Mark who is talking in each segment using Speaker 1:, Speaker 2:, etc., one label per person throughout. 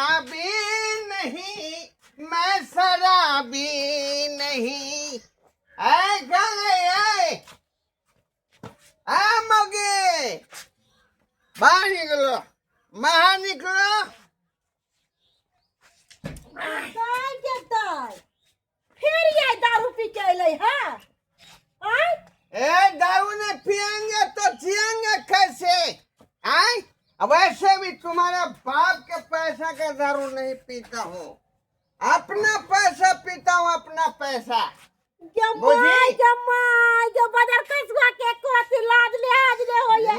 Speaker 1: शराबी नहीं, मैं शराबी नहीं। ऐ गए मगे बाहर निकलो, बाहर निकलो।
Speaker 2: फिर ये दारू पी के अइले है।
Speaker 1: ए दारू ने पियेंगे तो जिएंगे कैसे? आए वैसे भी तुम्हारा बाप के पैसा का दारू नहीं पीता हूँ, अपना पैसा पीता हूँ, अपना पैसा।
Speaker 2: जो बाजार कसवा के कोती लाज ले आज ले होया।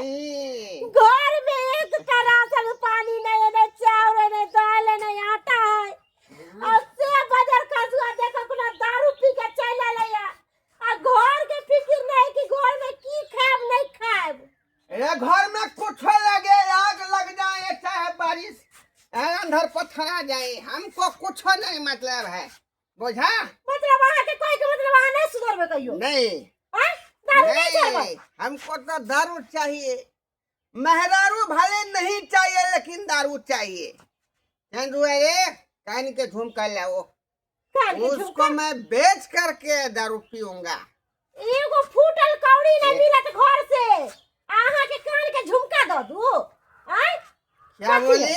Speaker 2: घर में एक करा सब पानी नहीं है, चावल नहीं, दाल नहीं, आटा है। और से बाजार कसवा देखो कुना दारू पी के चला लिया। आ घर के फिक्र नहीं कि घर में की खाब नहीं खाब।
Speaker 1: ये घर में कुछ लगे, आग लग जाए, चाहे बारिश अंधर पत्थर आ जाए, हमको कुछ नहीं मतलब है, बुझा?
Speaker 2: मतलब वहाँ के कोई के मतलब वहाँ नहीं सुधरबे कहियो।
Speaker 1: नहीं
Speaker 2: दारू नहीं चाहिए।
Speaker 1: हमको तो दारू चाहिए। मेहरारू भले नहीं चाहिए लेकिन दारू चाहिए। कान के झुमका लाओ, उसको मैं बेच करके दारू पीऊंगा।
Speaker 2: एगो फूटल कौड़ी नहीं मिलत घर से, आहा के कान के झुमका दो दू।
Speaker 1: क्या बोली?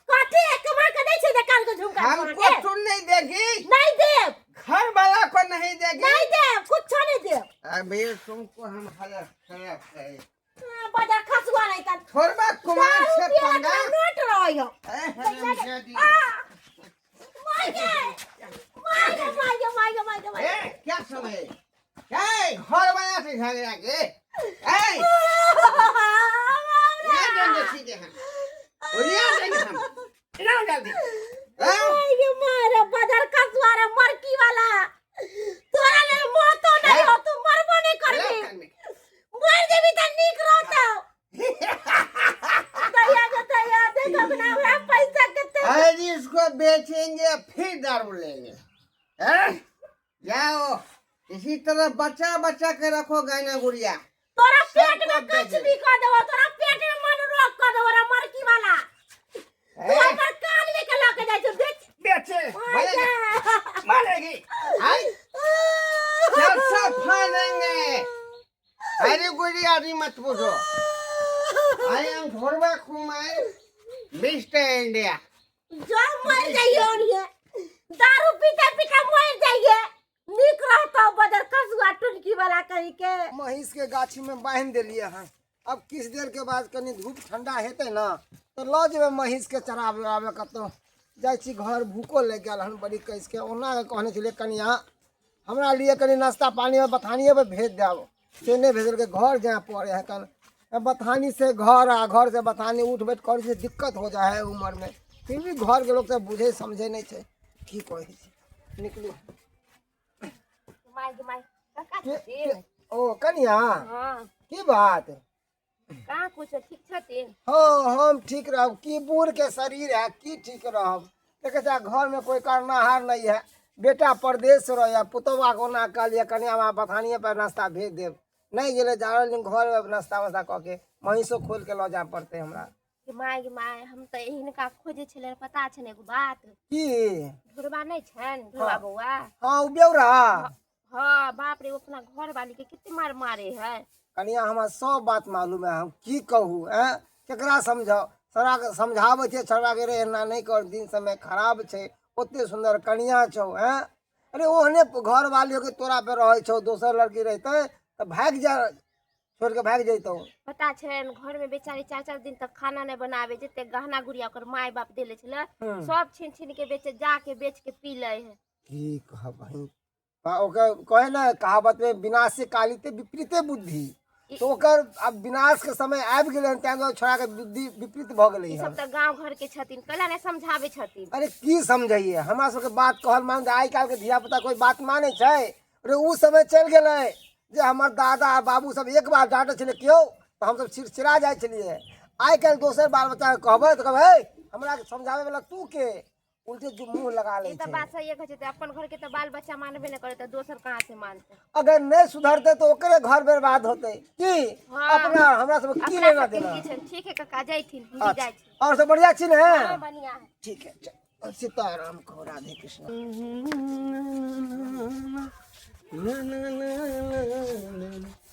Speaker 2: कथी कमा के दै छै कान के झुमका?
Speaker 1: हमको तुम नहीं देगी?
Speaker 2: नहीं देव।
Speaker 1: घर वाला को नहीं देगी?
Speaker 2: नहीं देव, कुछ नहीं देव।
Speaker 1: अभी तुमको हम हलफ करें।
Speaker 2: बाजार खसुआ नहीं त
Speaker 1: थोड़ा कुमार से पंगा
Speaker 2: नोट रही हो। माय
Speaker 1: क्या समय? घर वाला से झगड़ा के सीधे हम
Speaker 2: मारे बाजार खसुआ रे मरकी वाला। तोरा ले मौत नहीं हो, तू मरबो नहीं करबी। मर जेबी त नीक रहतो। दया देखो ना हमरा पैसा कितने।
Speaker 1: आज इसको बेचेंगे फिर दारू लेंगे। जाओ इसी तरह बचा बचा के रखो गहना गुड़िया।
Speaker 2: तोरा पेट में कुछ भी कर देबो, तोरा पेट में मन रोक कर देबो रे मरकी वाला। तू अपन कान लेके लाके जाय छ बेच
Speaker 1: मारेगी। सब फाड़ेंगे। अरे गुड़िया अभी मत पूछो। I am Ghorwa Kumar mister India.
Speaker 2: जो मर जाइयो ये दारू पीते पीते मर जाइए। नीक रहतो बदर कसुआ टुनकी वाला कहीं के।
Speaker 3: महिष के गाछी में बांध देलिए हैं। अब किस देर के बाद कनी धूप ठंडा हेते ना तो ल जेबे महिष के चरावे आवे कतो जाय छी घर भूको लग गेल हन बड़ी कैस के। ओना कहने छले कनिया हमरा लिए कनी नाश्ता पानी में बथानिए पे भेज देब, से नहीं भेजल के घर जाए पड़े है। कल बथानी से घर आ घर से बथानी उठ बैठ करे से दिक्कत हो जाए है उम्र में। फिर भी घर के लोग सब बुझे समझे नहीं छे की कहे छे। निकलू ओ कनिया की बात?
Speaker 2: कहाँ कुछ ठीक छथिन?
Speaker 3: हाँ हम ठीक रहब की बूढ़ के शरीर है की ठीक रहब। देखे घर में कोई करनाहार नहीं है, बेटा परदेश रह पुतवा कोना कहलिए कनिया बथानिए पर नाश्ता भेज देव। नहीं गेले जा घर में नाश्ता वास्ता कह के महिषो खोल के लो जा पड़ते हमरा।
Speaker 2: माय हम तो हिनका खोजे छले, पता छन एगो बात
Speaker 3: की?
Speaker 2: ढोरबा नहीं छन ढोरबा बउआ?
Speaker 3: हाँ उ बेउरा।
Speaker 2: हाँ बाप रे, अपना घर वाली के कितने मार मारे है।
Speaker 3: कनिया हमारा सब बात मालूम है, हम की कहूँ केकरा समझाओ। सरा समझावे छे छड़ा के रे एना नहीं कर, दिन समय खराब छे, ओते सुंदर कनिया छौ अरे ओहने घर वालियों के तोरा पे रहे छौ, दोसर लड़की रहते तो भाग जा छोड़ के भाग जैतो।
Speaker 2: पता छन घर में बेचारी 4-4 दिन तक खाना नहीं बनावे, जते गहना गुड़िया ओकर माय बाप देले छले सब छीन छीन के बेचे, जाके बेच के पी ले है।
Speaker 3: की कह भाई ओकर कहे ना कहावत में विनाश से काली ते विपरीते बुद्धि। तो ओकर अब विनाश के समय आबि गेलै, तैं छोड़ा के बुद्धि विपरीत भ गेलै।
Speaker 2: ई सब त गांव घर के छथिन, कला ने समझावे छथिन।
Speaker 3: अरे की समझाइए, हमरा सबके बात कहल मान। आई काल के धिया पुता कोई बात माने छै? अरे उ समय चल गेलै जे हमर दादा बाबू सब एक बार डांटे छले क्यों तो हम सब चिड़चिड़ा जाय छलिए। आई काल दोसर बाल बच्चा कहबै तो कहबै हमरा समझावे वाला तू के? उल्टे जो मुंह लगा ले
Speaker 2: ये तो बात सही है कहते तो अपन घर के तो बाल बच्चा मानबे न करे तो दोसर कहां से मानते।
Speaker 3: अगर नहीं सुधरते तो ओकरे घर बर्बाद होते की
Speaker 2: हाँ।
Speaker 3: अपना हमरा सब की
Speaker 2: अपना
Speaker 3: लेना
Speaker 2: सबके
Speaker 3: देना।
Speaker 2: की छै ठीक है काका जैथिन हम भी जाय छी।
Speaker 3: और सब बढ़िया छी ने?
Speaker 2: हां बढ़िया है।
Speaker 3: ठीक है चल सीताराम को राधे कृष्ण।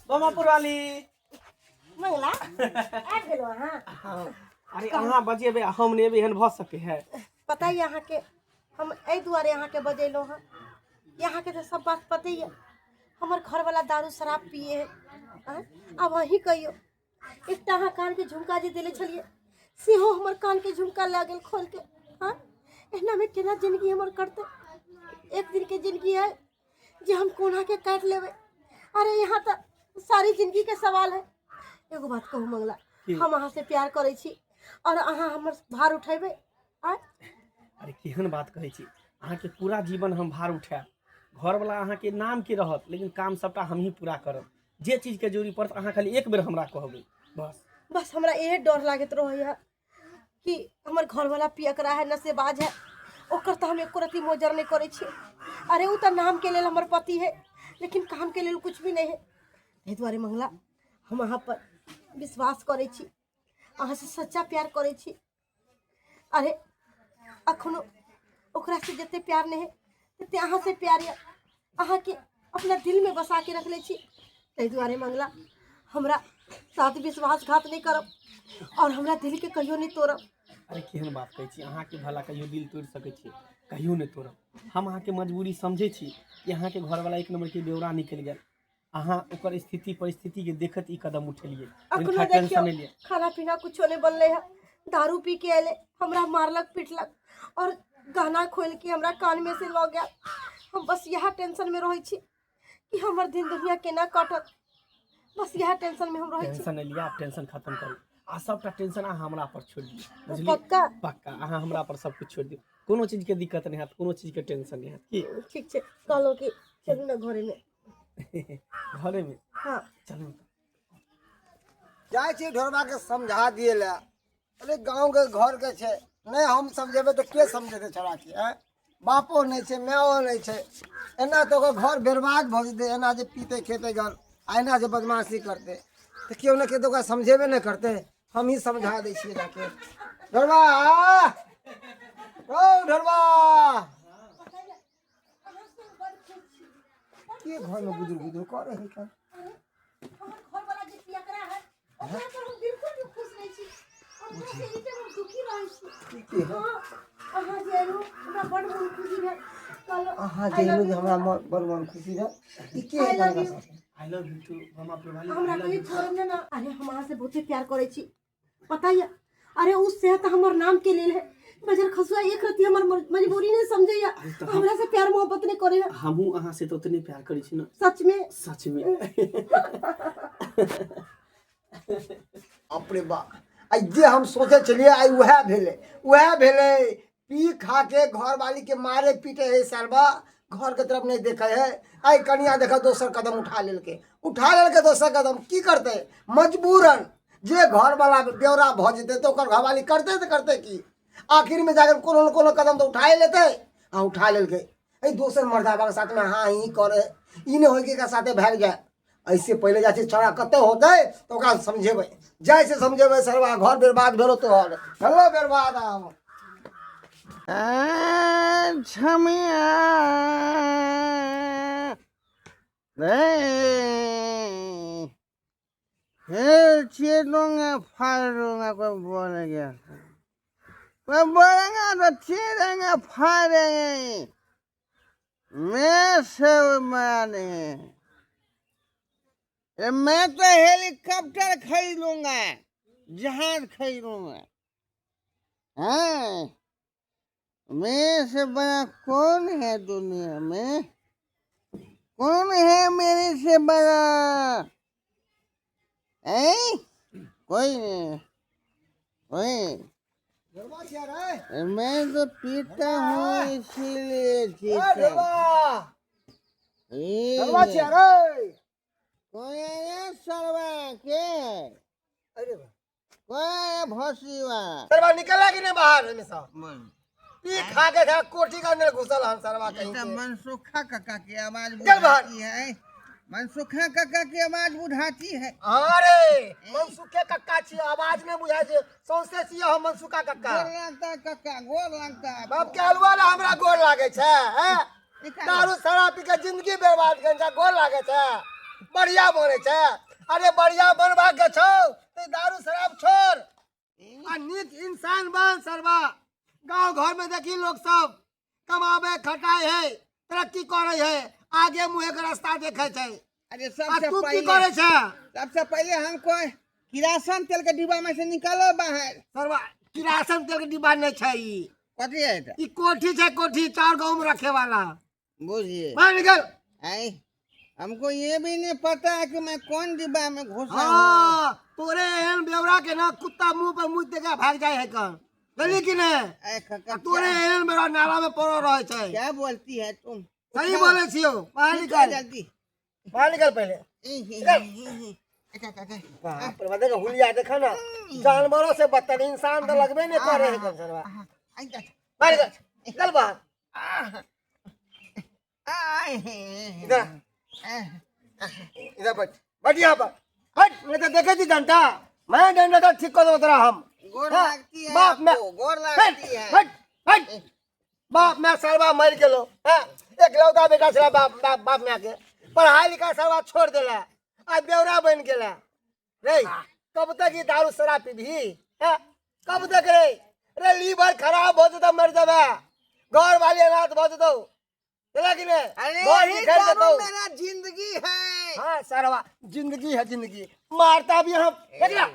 Speaker 4: बमापुर वाली
Speaker 2: मंगला आ गेलो हां।
Speaker 4: अरे अहाँ बजेबे हम ने एहन भ सके है।
Speaker 2: पता है यहाँ के हम ए दुआरे यहाँ के बजेलो हैं। यहाँ के तो सब बात पता ही है। हमार घर वाला दारू शराब पिए है। अब वही कहियो एक अहाँ कान के झुमका जे दिले छलिए सेहो हमार कान के झुमका लागल खोल के। हाँ एना में केना जिंदगी हमार करते। एक दिन के जिंदगी है जे हम कोना के काट लेवे। अरे यहाँ तो सारी जिंदगी के सवाल है। एगो बात कहूँ मंगला हम अहाँ से प्यार करे छी और अहाँ हमर भार उठेबे।
Speaker 4: अरे केहन बात कहै छी अहाँ के पूरा जीवन हम भार उठाएब। घर वाला अहाँ के नाम के रहत लेकिन काम सबटा हम ही पूरा करब। जे चीज के जरूरी पड़त अहाँ खाली एक बेर हमरा कहबै बस
Speaker 2: हमरा ये डर लागत रहैया कि हमर घर वाला पियकरा है नशेबाज है ओकर तो हम एको रति मोजर नहीं करे छी। अरे उ तो नाम के लेल हमर पति है लेकिन काम के लेल कुछ भी नहीं है। एहि दुआरे मंगला हम अहाँ पर विश्वास करे छी अहाँ से सच्चा प्यार करे छी। अरे अखनो ओकरा से जते प्यार नहीं है तते अहाँ से प्यार है अहाँ के अपना दिल में बसा के रख ले छी। एहि दुआरे मंगला हमरा साथ विश्वासघात नहीं करब और हमरा दिल के कहियो नहीं तोड़ब।
Speaker 4: अरे केहन बात कहै छी अहाँ के भला कहियो दिल तोड़ सकै छी कहियो नहीं तोड़ब। हम अहाँ के मजबूरी समझे छी कि अहाँ के घर वाला एक नंबर के बेवड़ा निकल गेल। अहाँ ओकर स्थिति परिस्थिति के देखत ई कदम उठेलिए
Speaker 2: अखनो देखियो खाना पीना कुछो नहीं बनले है। दारू पी के अले हमरा मारलक पीटलक और गाना खोल के हमरा कान में से लग गया। हम बस यह टेंशन में रही छी कि हमर दिन दुनिया केना कटत। बस यह टेंशन में हम रही छी।
Speaker 4: टेंशन नहीं लिया आप टेंशन खत्म करू आ सबटा टेंशन अहाँ हमरा पर छोड़ दियौ बुझलिए।
Speaker 2: पक्का
Speaker 4: पक्का अहाँ हमरा पर सब कुछ छोड़ दियौ। कोनो चीज के दिक्कत नहीं हैत कोनो चीज के टेंशन नहीं हैत की
Speaker 2: ठीक छै कहलो कि चलू ना घरे में।
Speaker 4: घरे में
Speaker 2: हां
Speaker 4: चलू
Speaker 3: जाय छी ढोरबा के समझा दिए ले। अरे गांव के घर के छे नहीं हम समझेबे तो के समझेते छोड़ा के हैं? बापो नहीं छे माओ नहीं छे एना तो ओकर घर बर्बाद भ जेते। एना जे पीते खेते गन आइना जे बदमाशी करते तो क्यों न के तो ओकरा समझेबे नहीं करते। हम ही समझा दे छिए जाके। ढोरबा ओ ढोरबा के घर में गुदुर गुदुर करे है का?
Speaker 2: हमर घर वाला जे पियकरा है ओकरा पर हम बिल्कुल भी खुश नहीं छी और मुझे ई हम दुखी रही छी।
Speaker 3: की है?
Speaker 2: अहाँ जे रो हमरा बड़ मन खुशी है कल
Speaker 3: अहाँ जे हमरा बड़ मन खुशी है ई के है हमरा साथे?
Speaker 4: I love you to Bomapur वाली
Speaker 2: हमरा कहीं छोड़ब ना। अरे हम अहाँ से बहुत प्यार करे छी पता है। अरे उस से तो हमर नाम के लेल है बजर खसुआ एक रति हमर मजबूरी नहीं समझैया हमरा से प्यार मोहब्बत नहीं करे।
Speaker 4: हमहू अहाँ से तो उतने प्यार करी छी ना
Speaker 2: सच में
Speaker 4: सच में।
Speaker 3: अपने बा आई जे हम सोचे चलिए आई वह भेले पी खा के घर वाली के मारे पीटे है सालबा घर के तरफ नहीं देखे है। आई कनिया देखा दोसर कदम उठा लेलके दोसर कदम की करते मजबूरन जे घर वाला बेवरा भ जेते तो ओकर घर वाली करते तो करते की आखिर में जाकर कोनो न कोनो कदम तो उठा लेते। हाँ उठा लेलके ए दोसर मर्दाबा के साथ में हाँ ही करे ई ने होय के साथे भाग जाए। ऐसे पहले जाके छोड़ा कते होते तो ओकरा समझेबे जैसे समझेबे सरवा घर बर्बाद भेलो तो हेलो बर्बाद आम
Speaker 1: छमिया हे चीरूंगा फाड़ूंगा कोई बोलेगा कोई बोलेगा तो चीरेंगे फाड़ेंगे मैं से मारेंगे। मैं तो हेलीकॉप्टर खरीदूंगा जहाज खरीदूंगा। हाँ मेरे से बड़ा कौन है दुनिया में? कौन है मेरे से बड़ा? कोई नहीं कोई। मैं तो पीता हूँ इसीलिए जीता। कोई है सरवा के?
Speaker 3: अरे
Speaker 1: कोई भोसरीवा
Speaker 3: सरवा निकला कि नहीं बाहर हमेशा? ई खा के खा कोठी का अंदर घुसल हम सरवा कहीं
Speaker 1: तो
Speaker 3: के।
Speaker 1: मनसुखा काका की आवाज
Speaker 3: चल बाहर।
Speaker 1: बुझाती है। मनसुखा काका की आवाज बुझाती है।
Speaker 3: अरे मनसुखे कक्का छी आवाज नहीं बुझाय छै सौंसे छी हम मनसुखा कक्का।
Speaker 1: गोर लगता है काका, गोर लगता है।
Speaker 3: बाप के हलवा ला हमरा गोर लागे छै हैं? दारू शराब पी के जिंदगी बर्बाद करे छै गोर लागे छै बढ़िया बने छै। अरे बढ़िया बनवा के छौ ते दारू शराब छोड़ आ नीक इंसान बन सरवा। गांव घर में देखी लोग सब कमावे खटाई है तरक्की करे है आगे मुहे के रास्ता देखे छै।
Speaker 1: अरे
Speaker 3: आ तू की करे छै
Speaker 1: सबसे पहले हमको किरासन तेल के डिब्बा में से निकालो बाहर।
Speaker 3: सरवा? किरासन तेल के डिब्बा नहीं छै ई
Speaker 1: कथी है तो?
Speaker 3: ई कोठी छै कोठी चार गांव में रखे वाला।
Speaker 1: बुझिए
Speaker 3: बाहर निकल।
Speaker 1: आई हमको ये भी नहीं पता है कि मैं कौन डिब्बा में घुसा हूँ।
Speaker 3: हाँ तोरे एहन बेवरा के ना कुत्ता मुंह पे मुंह देके भाग जाए है कन गली की ने।
Speaker 1: ऐ काका,
Speaker 3: तोरे एहन बेवरा नाला में पड़ो रहे छै।
Speaker 1: क्या बोलती है तुम?
Speaker 3: सही बोले छियो। बाहर निकल
Speaker 1: जल्दी।
Speaker 3: बाहर निकल पहले।
Speaker 1: काका,
Speaker 3: बाप रे देखो हुलिया देखा ना जानवरों से बदतर इंसान तो लगबे नहीं करे है कन सरवा।
Speaker 1: आई जा।
Speaker 3: बाहर निकल निकल बाहर। इधर इधर बैठ बैठ यहाँ पर हट नहीं तो देखे थी डंडा मैं डंडा तो ठीक कर दो हम।
Speaker 1: गोर
Speaker 3: हाँ,
Speaker 1: लगती है
Speaker 3: बाप मैं
Speaker 1: आपको, गोर लगती है।
Speaker 3: हट हट बाप मैं सरवा मर गेलो हैं? एक लौता बेटा छला बाप बाप बाप में आके पढ़ाई लिखाई सरवा छोड़ देला आज बेवरा बन गेला रे। कब तक ये दारू शराब पीबी हैं? कब तक रे? रे लीवर खराब हो तो मर जाबे घर वाले अनाथ हो तो चला कि नहीं
Speaker 1: अरे
Speaker 3: घर
Speaker 1: ये
Speaker 3: निकल
Speaker 1: दारू
Speaker 3: देतो।
Speaker 1: मेरा जिंदगी है।
Speaker 3: हाँ सरवा जिंदगी है जिंदगी मारता भी हम देखला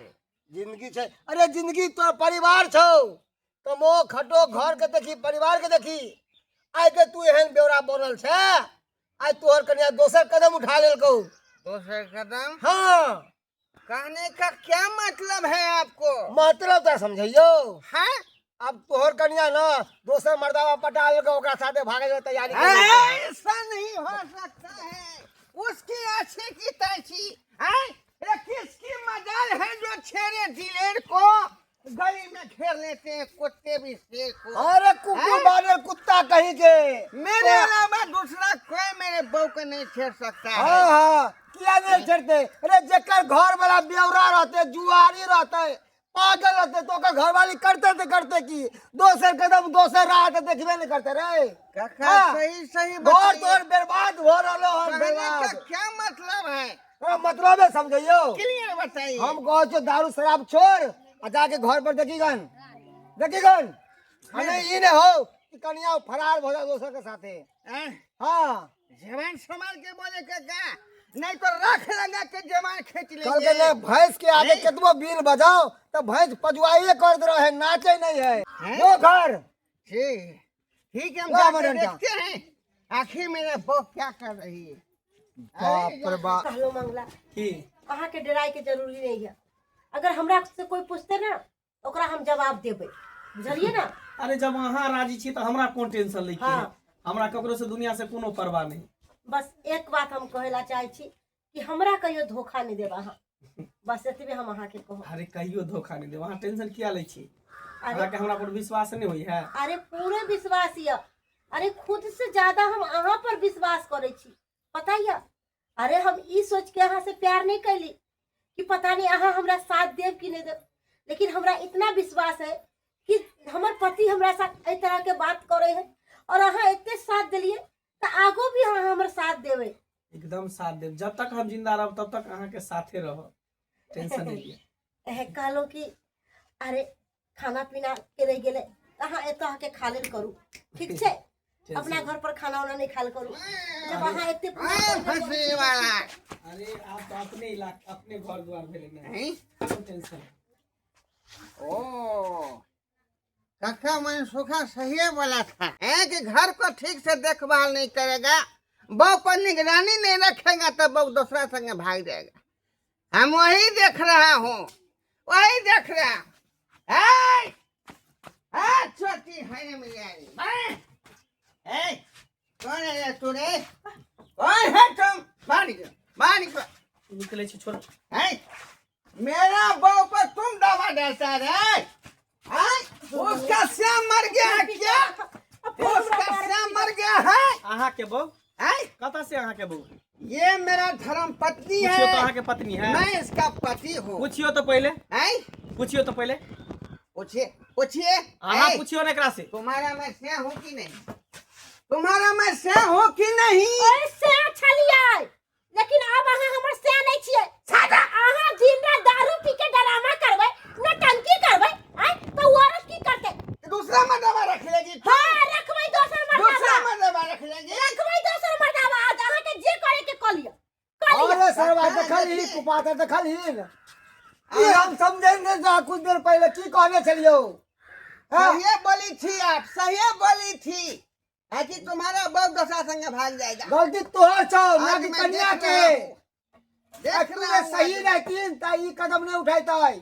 Speaker 3: जिंदगी छै। अरे जिंदगी तो परिवार छौ कमो खटो घर के देखी परिवार के देखी आइ के तू एहन बेवरा बनल छै आज तोहर कन्या दोसर कदम उठा लेलकौ।
Speaker 1: दूसरे कदम
Speaker 3: हाँ
Speaker 1: कहने का क्या मतलब है आपको?
Speaker 3: मतलब तो समझियो
Speaker 1: है
Speaker 3: अब तोहर कन्या ना दोसर मर्दावा पटा लेलकौ ओकरा साथे भागे के तैयारी कर लेलकौ।
Speaker 1: ऐसा नहीं हो सकता है। उसकी अच्छी की तैसी है। ये किसकी मजाल है जो छेड़े दिलेर को गली में घेर लेते हैं कुत्ते भी शेर को।
Speaker 3: अरे कुकुर बानर कुत्ता कहीं के
Speaker 1: मेरे अलावा दूसरा कोई मेरे बहू को नहीं छेड़ सकता है।
Speaker 3: हाँ हाँ किया नहीं छेड़ते? अरे जेकर घर वाला बेवरा रहते जुआरी रहते पागल रहते तो ओकर घर वाली करते की दोसर कदम दोसर राह तो देखबे नहीं करते रे।
Speaker 1: काका
Speaker 3: हाँ।
Speaker 1: सही सही
Speaker 3: घर
Speaker 1: बताइए।
Speaker 3: तोर बर्बाद हो रहलो है
Speaker 1: कहने का
Speaker 3: बर्बाद।
Speaker 1: क्या मतलब है?
Speaker 3: मतलब है समझियो
Speaker 1: क्लियर बताइए।
Speaker 3: हम कहो छो दारू शराब छोड़ आ जाके घर पर देखीगन हमें ई ने हो कि कन्या फरार हो जाए दोसर के साथे। हाँ
Speaker 1: जवान संभाल के बोले काका नहीं तो रख लगा के जवान खींच
Speaker 3: कल के
Speaker 1: लेंगे।
Speaker 3: ने भैंस के आगे कितनो बीन बजाओ तो भैंस पजवाइए कर दे रहे नाचे नहीं है वो घर।
Speaker 1: ठीक है हम
Speaker 3: वाह,
Speaker 1: जाके
Speaker 3: मदन का।
Speaker 1: देखते हैं आखिर मेरे बहू क्या कर रही है।
Speaker 3: बाप रे बाप।
Speaker 2: कहलो मंगला
Speaker 4: की
Speaker 2: अहाँ के डराई के जरूरी नहीं है। अगर हमरा से कोई पूछते ना ओकरा हम जवाब देबै बुझलिए ना।
Speaker 4: अरे जब अहाँ राजी छी तो हमरा कौन टेंशन लै
Speaker 2: हाँ।
Speaker 4: हमरा ककरो से दुनिया से कोनो परवाह नहीं।
Speaker 2: बस एक बात हम कहेला चाहे छी कि हमरा कहियो धोखा नहीं देब अहाँ। बस एतबे हम अहाँ के कहब।
Speaker 4: अरे कहियो धोखा नहीं देब अहाँ टेंशन किया लै छी?
Speaker 2: अरे
Speaker 4: अहाँ के हमरा पर विश्वास नहीं होई है?
Speaker 2: अरे पूरे विश्वास ये। अरे खुद से ज्यादा हम अहाँ पर विश्वास करे छी पता ये। अरे हम ई सोच के अहाँ से प्यार नहीं कैली कि पता नहीं अहाँ हमरा साथ देव कि नहीं देव, लेकिन हमरा इतना विश्वास है कि हमर पति हमरा साथ एहि तरह के बात करे है और अहाँ इतने साथ दिलिए तो आगो भी अहाँ हमर साथ देवे।
Speaker 4: एकदम साथ देब जब तक हम जिंदा रहब तब तक अहाँ के साथे रहब टेंशन नहीं लिया।
Speaker 2: कहलो कि अरे खाना पीना के रह गेले अहाँ एतऽ के खा लेल करू ठीक छै। अपना घर पर खाना वाना नहीं खाल करू जब अहाँ एते
Speaker 1: फंसने वाला।
Speaker 4: अरे आप तो अपने इलाके अपने घर द्वार भेले नहीं
Speaker 1: नहीं?
Speaker 4: टेंशन।
Speaker 1: ओ काका मैंने सुखा सही बोला था कि घर को ठीक से देखभाल नहीं करेगा बहू पर निगरानी नहीं रखेगा तो बहू दूसरा संग भाग जाएगा। हम वही देख रहा हूँ वही देख रहा है। छोटी है मेरी कौन है तू रे? कौन है तुम? बाहर
Speaker 4: निकले छी छोड़।
Speaker 1: है मेरा बहू पर तुम दावा डालता रे। उसका श्याम मर गया है क्या? उसका श्याम मर गया है?
Speaker 4: अहाँ के बहू
Speaker 1: हैं?
Speaker 4: कतऽ से अहाँ के बहू?
Speaker 1: ये मेरा धर्म पत्नी
Speaker 4: पूछियो तो
Speaker 1: है,
Speaker 4: अहाँ के पत्नी है।
Speaker 1: मैं इसका पति हूँ।
Speaker 4: पूछियो तो पहले,
Speaker 1: हैं?
Speaker 4: पूछियो तो पहले,
Speaker 1: पूछिए पूछिए।
Speaker 4: अहाँ
Speaker 1: हैं?
Speaker 4: पूछियो ना एकरा से।
Speaker 1: तुम्हारा मैं से हूँ कि नहीं? तुम्हारा मैं से हूँ कि नहीं?
Speaker 2: ओए से छलिए, लेकिन अब अहाँ हमर से नहीं छिए। सादा अहाँ दिन रात दारू पी के ड्रामा करबै, नौटंकी करबै, हैं? तो औरत की करते?
Speaker 1: दूसरा मर्दबा रख लेगी।
Speaker 2: हां रखबै दोसर
Speaker 1: दूसरा
Speaker 2: मर्दबा,
Speaker 1: मर्दबा रख लेगी।
Speaker 2: रखबै दोसर मर्दबा। आज अहाँ के जे करे के क लियो, क लियो।
Speaker 3: अरे सरवा देखली कुपातर देखली ये हम समझेंगे जा कुछ देर पहले की कहने चलियो। हाँ?
Speaker 1: सही बोली थी आप, सही बोली थी। है कि तुम्हारा बहुत दशा संगे भाग जाएगा।
Speaker 3: गलती तोहर छौ ना
Speaker 1: आज
Speaker 3: कि
Speaker 1: मैं
Speaker 3: कन्या
Speaker 1: देख
Speaker 3: के।
Speaker 1: रहा हूँ। देख
Speaker 3: तू
Speaker 1: रहा
Speaker 3: ये
Speaker 1: हूँ
Speaker 3: सही
Speaker 1: आज।
Speaker 3: रहती त ई कदम नहीं उठाई।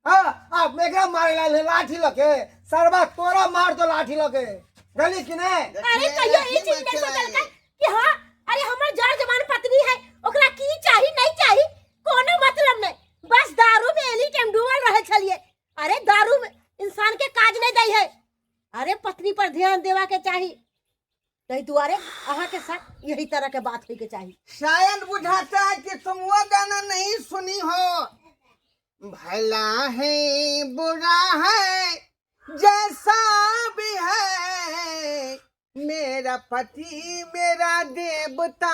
Speaker 3: हाँ आप मेघरा मारे लाठी लगे सरवा तोरा मार तो लाठी लगे गली कि नहीं।
Speaker 2: अरे कहियो ई चीज नहीं सोचल का कि हां अरे हमर जड़ जवान पत्नी है, ओकरा की चाही नहीं चाही कोनो मतलब नहीं, बस दारू में एनी टाइम डूबल रहे छलिए। अरे दारू में इंसान के काज नहीं दै है। अरे पत्नी पर ध्यान देवा के चाही, तई दुआरे अहाँ के साथ यही तरह के बात होई के चाही।
Speaker 1: शायद बुझाता है कि तुम वो गाना नहीं सुनी हो, भला है बुरा है जैसा भी है, मेरा पति मेरा देवता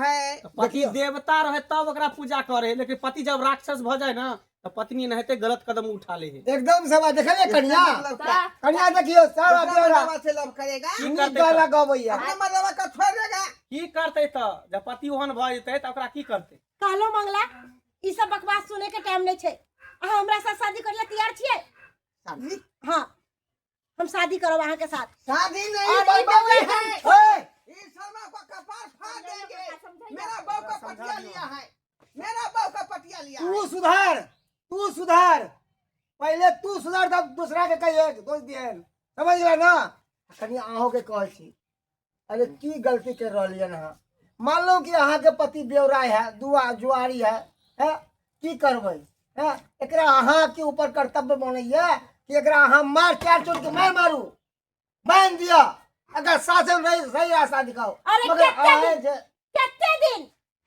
Speaker 1: है।
Speaker 4: पति देवता रहे तब ओकरा पूजा करे, लेकिन पति जब राक्षस भ जाए ना तो पत्नी नहते गलत कदम उठा ले है।
Speaker 3: एकदम सवा देखले कन्या
Speaker 1: मतलब क्या?
Speaker 3: कन्या देखियो सारा
Speaker 1: दूसरा
Speaker 3: बेरा
Speaker 1: मर्दबा से लव करेगा?
Speaker 4: की
Speaker 3: नी
Speaker 4: करते
Speaker 3: गाना
Speaker 4: त?
Speaker 3: गवैया।
Speaker 1: अपने मर्दबा का छोड़ देगा?
Speaker 4: की करते त? जब पति ओहन भ जेतै त ओकरा की करते?
Speaker 2: कहलो मंगला ई सब बकवास सुने के टाइम नहीं छे। अहाँ हमरा साथ शादी करे ला तैयार छिए?
Speaker 1: शादी?
Speaker 2: हां हम शादी करब अहाँ के साथ।
Speaker 1: शादी नहीं
Speaker 2: और
Speaker 1: बर्बादी
Speaker 2: ये
Speaker 1: है।
Speaker 3: ओए
Speaker 1: इस शर्मा को कपार फाड़ देंगे। मेरा बहू का पटिया लिया है, मेरा बहू का पटिया लिया है।
Speaker 3: तू सुधार पहले तू सुधार तब दूसरा के कहिए दोष दिए समझ गए ना। कन्या अहों के कहे छी अरे की गलती कर रहलियन है। मान लो कि अहाँ के पति बेवराय है जुआरी है की करबै है एकरा अहाँ के ऊपर कर्तव्य बनैया कि एकरा अहाँ मार चार चोट के मैं मारू बांध दिया अगर सासे में रही सही रास्ता दिखाओ।
Speaker 2: अरे
Speaker 3: मगर
Speaker 2: कितने
Speaker 3: आहे
Speaker 2: दिन?
Speaker 3: जे-
Speaker 2: कितने दिन?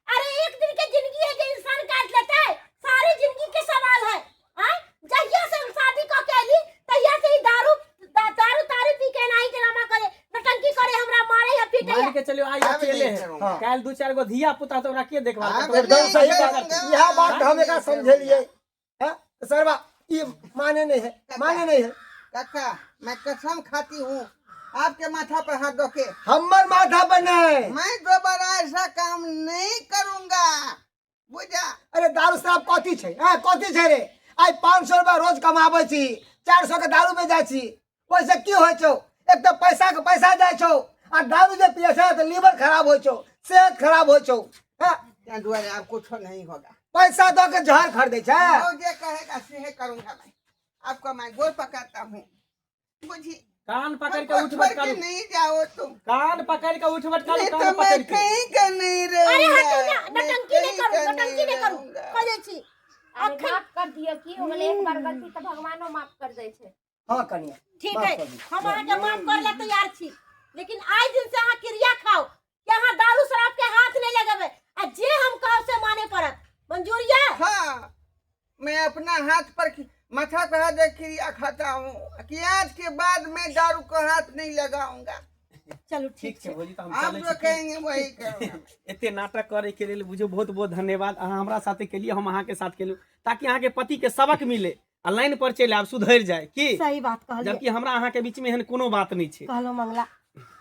Speaker 2: अरे एक दिन की जिंदगी है जो इंसान काट लेता है, सारी जिंदगी के सवाल है। हैं? जहिया से हम शादी को कैली तहिया से ही दारू पी के नहीं ड्रामा करे, नौटंकी करे, हमरा मारे या पीटे
Speaker 4: मान
Speaker 2: या।
Speaker 4: के चलियो आई
Speaker 1: अब
Speaker 4: अकेले
Speaker 1: नहीं
Speaker 4: है,
Speaker 1: करूंगा।
Speaker 4: काल दू चार गो धिया पुता तो ओकरा के देखभाल
Speaker 1: अब
Speaker 4: करते?
Speaker 1: नहीं
Speaker 3: एकदम सही
Speaker 1: करूंगा।
Speaker 3: बात यह बात हम एकरा समझलिए है सरवा ये माने नहीं है
Speaker 1: काका मैं कसम खाती हूँ आपके माथा पर हाथ धोके
Speaker 3: हमर माथा पर नहीं।
Speaker 1: मैं दोबारा ऐसा काम नहीं करूंगा, बुझा?
Speaker 3: अरे दारू शराब कथी छै कथी छै रे आई 500 रुपया रोज कमाबै छी 400 के दारू में जाइ छी ओइसे की होइ छौ एक तो पैसा के पैसा जाइ छौ आ दारू जे पिए छै तो लीवर खराब होइ छौ सेहत खराब होइ छौ
Speaker 1: क्या दुआरे आप कुछ नहीं होगा।
Speaker 3: पैसा दो के जहर खरीदै छै।
Speaker 1: जो जे कहेगा से करूंगा मैं, आपका मैं गोल पकाता हूँ, बुझी?
Speaker 4: कान पकड़ के उठ
Speaker 1: छोड़
Speaker 4: बैठ
Speaker 1: के
Speaker 4: करू,
Speaker 1: नहीं जाओ तुम,
Speaker 4: कान पकड़ के उठ बैठ करू,
Speaker 1: नहीं
Speaker 4: कान
Speaker 1: तो
Speaker 4: पकड़
Speaker 1: मैं
Speaker 4: के।
Speaker 1: कहीं का नहीं
Speaker 2: अरे
Speaker 1: रहूंगा।
Speaker 2: हटो ना,
Speaker 1: मैं
Speaker 2: नौटंकी नहीं
Speaker 1: कहीं
Speaker 2: करू,
Speaker 1: का
Speaker 2: नौटंकी नहीं करू,
Speaker 1: रहूंगा।
Speaker 2: कह दै छी।
Speaker 5: अरे माफ कर दियो की हो गेलै, एक बार गलती तो भगवानो माफ कर दे छै।
Speaker 3: हां कनिया
Speaker 2: ठीक
Speaker 3: माफ
Speaker 2: है,
Speaker 3: कर दी।
Speaker 2: हम अहाँ के माफ करे ला तैयार छी, लेकिन आज दिन से अहाँ क्रिया खाओ कि अहाँ दारू शराब के हाथ नहीं लगावे आ जे हम कहब से माने पड़त। मंजूर है?
Speaker 1: हाँ, मैं अपना हाथ पर माथा पर हाथ रख क्रिया खाता हूँ कि आज के बाद मैं दारू को हाथ नहीं लगाऊंगा।
Speaker 2: चलो
Speaker 4: ठीक
Speaker 2: ठीक
Speaker 4: छै
Speaker 2: है।
Speaker 4: बोली त हम
Speaker 1: आप
Speaker 4: चलै
Speaker 1: जो
Speaker 4: छी।
Speaker 1: कहेंगे वही करूंगा।
Speaker 4: एते नाटक करे के लेल बुझो बहुत बहुत धन्यवाद। अहाँ हमरा साथे केलिए, हम अहाँ के साथ केलू ताकि अहाँ के पति के सबक मिले आ लाइन पर चले आब सुधर जाए की।
Speaker 2: सही बात कहलिए।
Speaker 4: जबकि हमरा अहाँ के बीच में एहन कोनो बात नहीं छै।
Speaker 2: कहलो मंगला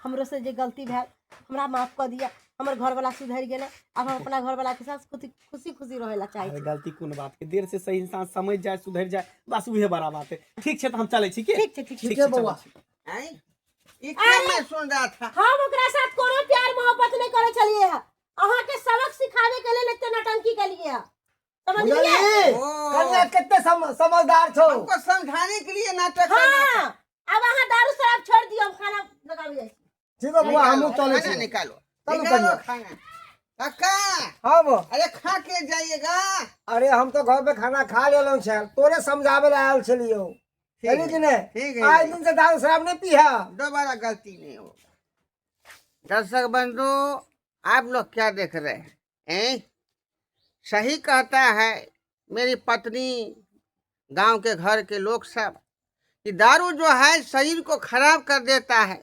Speaker 2: हमरो से जे गलती भेल हमरा माफ कर दिया, हमर घर वाला सुधर गेले, अब हम अपना घर वाला के साथ खुशी खुशी रहे ला चाहे
Speaker 4: अरे
Speaker 2: छी।
Speaker 4: गलती कोन बात के, देर से सही इंसान समझ जाए सुधर जाए बस उहे बड़ा बात है। ठीक छै त हम चलै छी की।
Speaker 2: ठीक छै, ठीक छै।
Speaker 3: ठीक है बउआ।
Speaker 1: हैं? ये क्या मैं सुन रहा था?
Speaker 2: हम ओकरा साथ कोनो प्यार मोहब्बत नहीं करे छलिए है, अहाँ के सबक सिखावे के लिए एते नौटंकी के लिए है, समझलिए?
Speaker 3: बुझलिए
Speaker 1: ओ।
Speaker 3: कन्या कितने समझदार छौ।
Speaker 1: हमको समझाने के लिए नाटक करना था।
Speaker 2: हाँ, अब अहाँ दारू शराब छोड़ दियो, हम खाना लगावे जाए छी।
Speaker 3: ठीक है बुआ हम लोग चले
Speaker 1: खाना
Speaker 3: छी।
Speaker 1: निकालो,
Speaker 3: चलो
Speaker 1: निकालो
Speaker 3: कन्या।
Speaker 1: खाना। काका
Speaker 3: हां वो
Speaker 1: अरे खा के जाइएगा।
Speaker 3: अरे हम तो घर पे खाना खा लेलो छै तोरे समझावे ला आयल छलियो
Speaker 1: ठीक
Speaker 3: चलिए
Speaker 1: है,
Speaker 3: कि नहीं?
Speaker 1: ठीक है।
Speaker 3: आज दिन से दारू शराब नहीं पिया।
Speaker 1: दोबारा गलती नहीं होगा। दर्शक बंधु, आप लोग क्या देख रहे हैं? सही कहता है मेरी पत्नी, गांव के घर के लोग सब, कि दारू जो है शरीर को खराब कर देता है,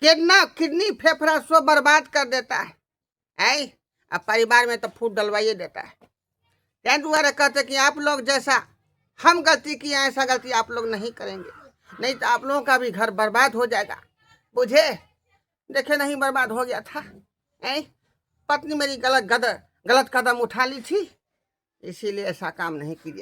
Speaker 1: किडनी फेफड़ा सब बर्बाद कर देता है। अब परिवार में तो फूट डलवाइए देता है। क्या द्वारा कहते कि आप लोग जैसा हम गलती किए ऐसा गलती आप लोग नहीं करेंगे, नहीं तो आप लोगों का भी घर बर्बाद हो जाएगा। बुझे? देखे नहीं बर्बाद हो गया था। पत्नी मेरी गलत कदम उठा ली थी, इसीलिए ऐसा काम नहीं कीजिए।